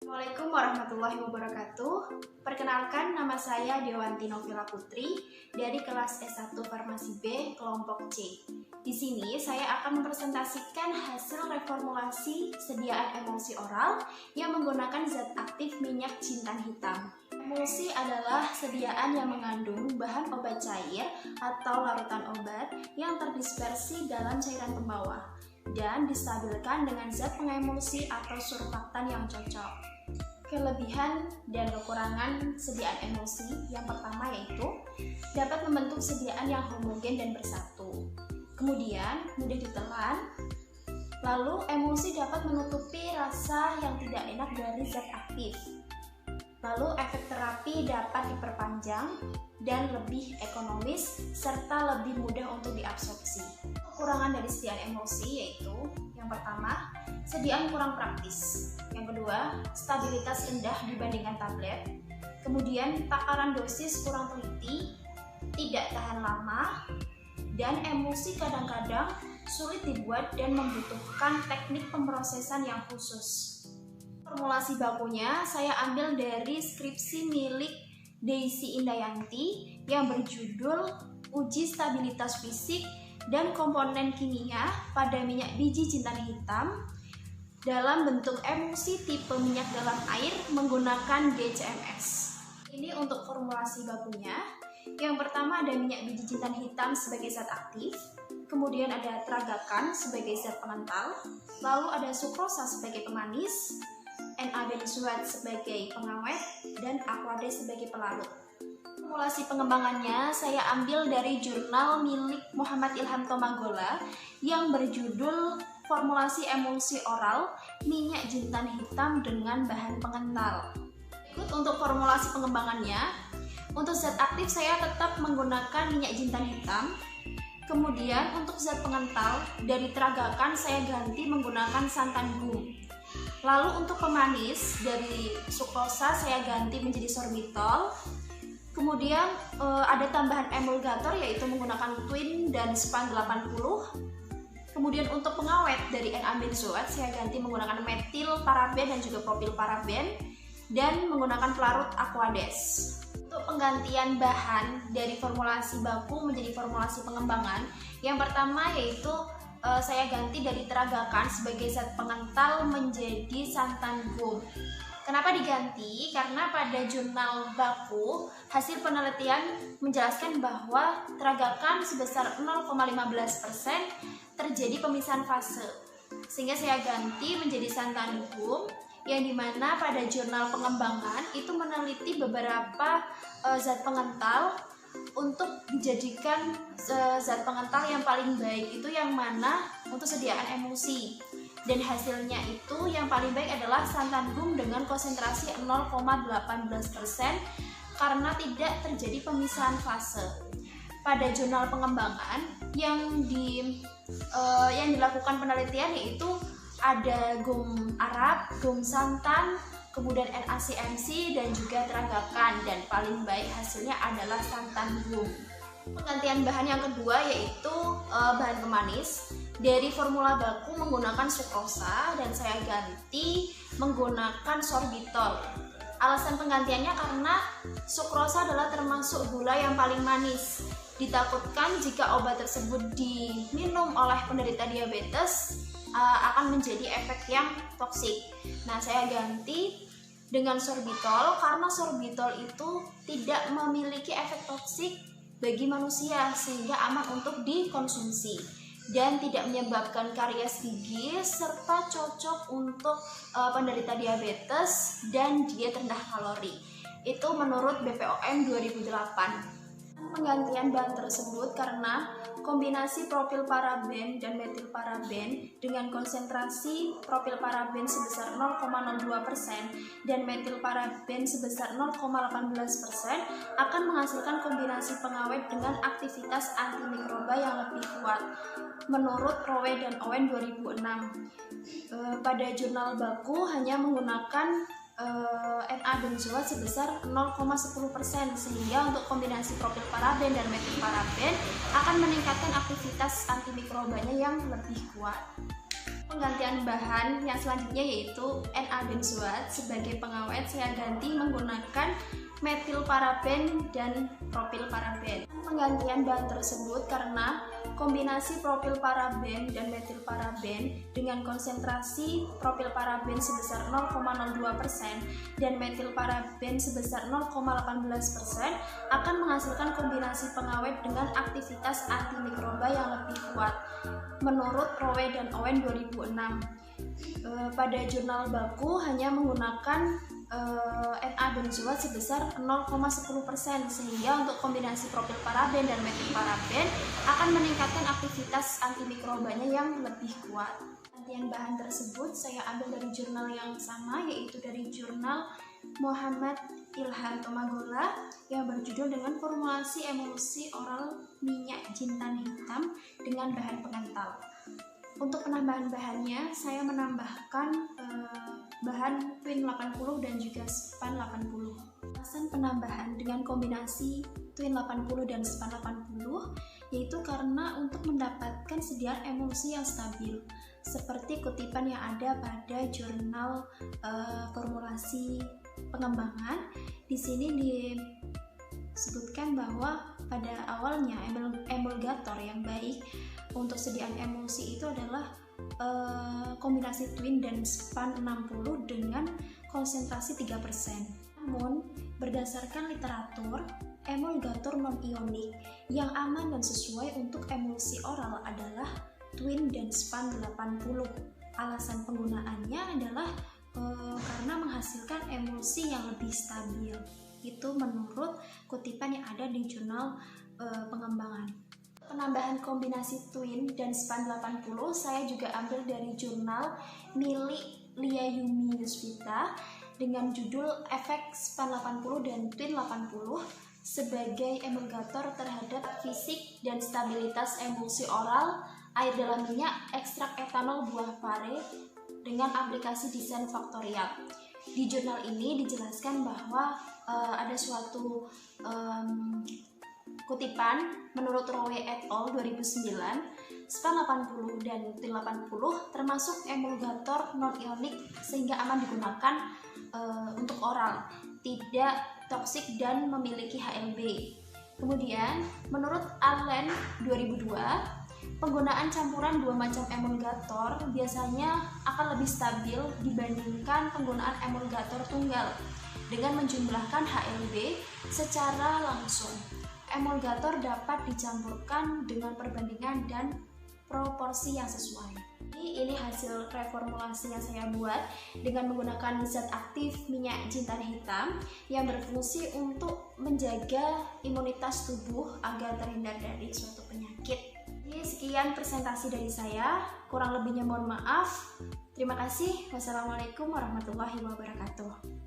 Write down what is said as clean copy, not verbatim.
Assalamualaikum warahmatullahi wabarakatuh. Perkenalkan, nama saya Dewanti Novela Putri dari kelas S1 Farmasi B kelompok C. Di sini saya akan mempresentasikan hasil reformulasi sediaan emulsi oral yang menggunakan zat aktif minyak jintan hitam. Emulsi adalah sediaan yang mengandung bahan obat cair atau larutan obat yang terdispersi dalam cairan pembawah dan distabilkan dengan zat pengemulsi atau surfaktan yang cocok. Kelebihan dan kekurangan sediaan emulsi yang pertama yaitu dapat membentuk sediaan yang homogen dan bersatu. Kemudian mudah ditelan. Lalu emulsi dapat menutupi rasa yang tidak enak dari zat aktif. Lalu efek terapi dapat diperpanjang dan lebih ekonomis serta lebih mudah untuk diabsorpsi. Kekurangan dari sediaan emulsi yaitu yang pertama, sediaan kurang praktis. Yang kedua, stabilitas rendah dibandingkan tablet. Kemudian takaran dosis kurang teliti, tidak tahan lama, dan emulsi kadang-kadang sulit dibuat dan membutuhkan teknik pemrosesan yang khusus. Formulasi bakunya saya ambil dari skripsi milik Daisy Indayanti yang berjudul Uji Stabilitas Fisik dan Komponen Kimia pada Minyak Biji Jintan Hitam dalam bentuk emulsi tipe minyak dalam air menggunakan DCMS. Ini untuk formulasi bakunya. Yang pertama ada minyak biji jintan hitam sebagai zat aktif, kemudian ada tragakan sebagai zat pengental, lalu ada sukrosa sebagai pemanis, NA-benzoat sebagai pengawet, dan Aquade sebagai pelarut. Formulasi pengembangannya saya ambil dari jurnal milik Muhammad Ilham Tomagola yang berjudul Formulasi Emulsi Oral Minyak Jintan Hitam dengan Bahan Pengental. Ikut untuk formulasi pengembangannya, untuk zat aktif saya tetap menggunakan minyak jintan hitam. Kemudian untuk zat pengental dari tragakan saya ganti menggunakan santan gum. Lalu untuk pemanis dari sukrosa saya ganti menjadi sorbitol. Kemudian ada tambahan emulgator yaitu menggunakan twin dan span 80. Kemudian untuk pengawet dari NA-benzoat saya ganti menggunakan metil paraben dan juga propil paraben dan menggunakan pelarut Aquades. Untuk penggantian bahan dari formulasi baku menjadi formulasi pengembangan, yang pertama yaitu saya ganti dari tragakan sebagai zat pengental menjadi santan gum. Kenapa diganti? Karena pada jurnal baku hasil penelitian menjelaskan bahwa tragakan sebesar 0,15% terjadi pemisahan fase, sehingga saya ganti menjadi santan gum, yang dimana pada jurnal pengembangan itu meneliti beberapa zat pengental untuk dijadikan zat pengental yang paling baik itu yang mana untuk sediaan emulsi, dan hasilnya itu yang paling baik adalah santan gum dengan konsentrasi 0,18% karena tidak terjadi pemisahan fase. Pada jurnal pengembangan yang dilakukan penelitian yaitu ada gum Arab, gum santan, kemudian NaCMC dan juga tragakan, dan paling baik hasilnya adalah santan gum. Penggantian bahan yang kedua yaitu bahan pemanis. Dari formula baku menggunakan sukrosa dan saya ganti menggunakan sorbitol. Alasan penggantiannya karena sukrosa adalah termasuk gula yang paling manis. Ditakutkan jika obat tersebut diminum oleh penderita diabetes akan menjadi efek yang toksik. Nah, saya ganti dengan sorbitol karena sorbitol itu tidak memiliki efek toksik bagi manusia sehingga aman untuk dikonsumsi dan tidak menyebabkan karies gigi serta cocok untuk penderita diabetes dan diet rendah kalori. Itu menurut BPOM 2008. Penggantian bahan tersebut karena kombinasi propil paraben dan metil paraben dengan konsentrasi propil paraben sebesar 0,02% dan metil paraben sebesar 0,18% akan menghasilkan kombinasi pengawet dengan aktivitas antimikroba yang lebih kuat menurut Rowe dan Owen 2006. Pada jurnal baku hanya menggunakan NA-benzoat sebesar 0,10%, sehingga untuk kombinasi propil paraben dan metil paraben akan meningkatkan aktivitas antimikrobanya yang lebih kuat. Penggantian bahan yang selanjutnya yaitu Na-benzoat. Sebagai pengawet saya ganti menggunakan metilparaben dan propilparaben. Penggantian bahan tersebut karena kombinasi propilparaben dan metilparaben dengan konsentrasi propilparaben sebesar 0,02% dan metilparaben sebesar 0,18% akan menghasilkan kombinasi pengawet dengan aktivitas antimikroba yang lebih kuat. Menurut Rowe dan Owen 2006, pada jurnal baku hanya menggunakan Na-benzoat sebesar 0,10%, sehingga untuk kombinasi propilparaben dan metilparaben akan meningkatkan aktivitas antimikrobanya yang lebih kuat. Penggantian bahan tersebut saya ambil dari jurnal yang sama, yaitu dari jurnal Muhammad Ilham Tomagola yang berjudul dengan formulasi emulsi oral minyak jintan hitam dengan bahan pengental. Untuk penambahan bahannya, saya menambahkan bahan Twin 80 dan juga Span 80. Alasan penambahan dengan kombinasi Twin 80 dan Span 80 yaitu karena untuk mendapatkan sediaan emulsi yang stabil, seperti kutipan yang ada pada jurnal formulasi pengembangan. Di sini disebutkan bahwa pada awalnya emulgator yang baik untuk sediaan emulsi itu adalah kombinasi Twin dan Span 60 dengan konsentrasi 3%. Namun, berdasarkan literatur, emulgator non-ionik yang aman dan sesuai untuk emulsi oral adalah Twin dan Span 80. Alasan penggunaannya adalah karena menghasilkan emulsi yang lebih stabil. Itu menurut kutipan yang ada di jurnal pengembangan. Penambahan kombinasi Twin dan Span 80 saya juga ambil dari jurnal milik Lia Yumi Yusvita dengan judul Efek Span 80 dan Twin 80 sebagai emulgator terhadap fisik dan stabilitas emulsi oral air dalam minyak ekstrak etanol buah pare dengan aplikasi desain faktorial. Di jurnal ini dijelaskan bahwa ada suatu kutipan menurut Rowe et al. 2009, Span 80 dan Twin 80 termasuk emulgator non-ionik sehingga aman digunakan untuk oral, tidak toksik dan memiliki HLB. Kemudian, menurut Allen 2002, penggunaan campuran dua macam emulgator biasanya akan lebih stabil dibandingkan penggunaan emulgator tunggal dengan menjumlahkan HLB secara langsung. Emulgator dapat dicampurkan dengan perbandingan dan proporsi yang sesuai. Ini hasil reformulasi yang saya buat dengan menggunakan zat aktif minyak jintan hitam yang berfungsi untuk menjaga imunitas tubuh agar terhindar dari suatu penyakit. Jadi sekian presentasi dari saya, kurang lebihnya mohon maaf. Terima kasih. Wassalamualaikum warahmatullahi wabarakatuh.